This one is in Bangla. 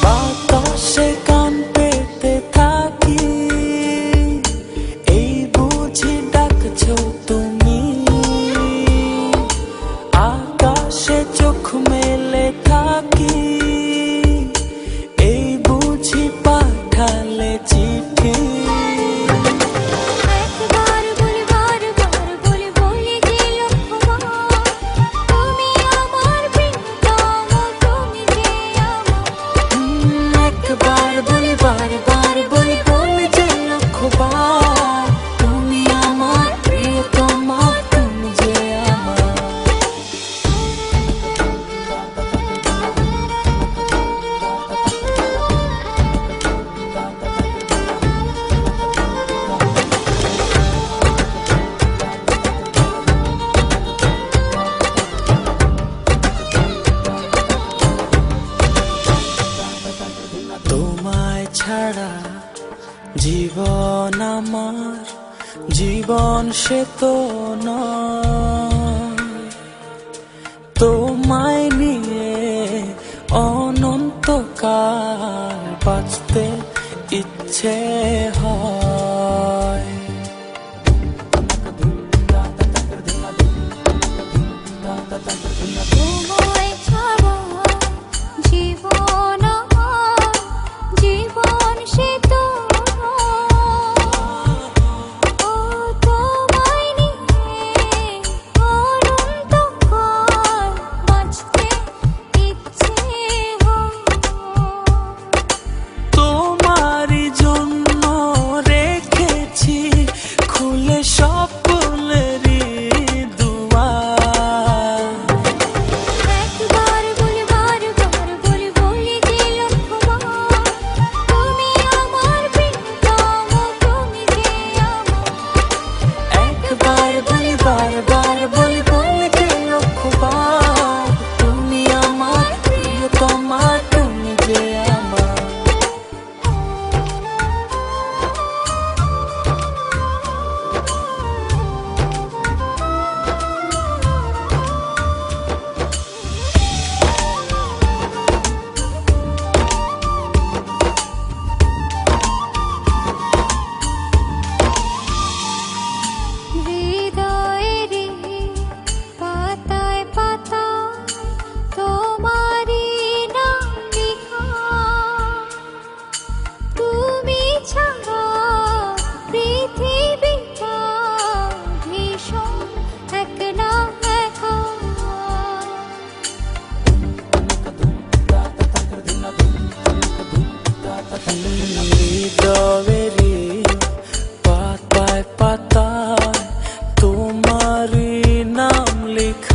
বাতাসে কান পেতে থাকি, এই বুঝি ডাকছো তুমি। আকাশে চোখ মেলে থাকি, এই বুঝি পাঠালে চিঠি। তোমায় ছাড়া জীবন আমার, জীবন সে তো নয়। তোমায় নিয়ে অনন্তকাল বাঁচতে ইচ্ছে হয়। তোমায় ছাড়া জীবন আমার, জীবন সে তো ও তোমায় নিয়ে অনন্তকাল বাঁচতে ইচ্ছে হয়। তোমারই জন্য রেখেছি খুলে স্বপ্নেরই দুয়ার। একবার বলি বারবার বলি বলি যে লক্ষ্যবার, তুমি আমার প্রিয়তম, তুমি যে আমার। একবার বলি বারবার বলি বলি যে লক্ষ্যবার, তুমি আমার প্রিয়তমা, তুমি যে আমার। হৃদয়েরই পাতায় পাতায় তোমারই নাম লেখা, তুমি ছাড়া পৃথিবীটা ভীষণ একলা একা। হৃদয়েরই পাতায় পাতায় তোমারই নাম লেখা।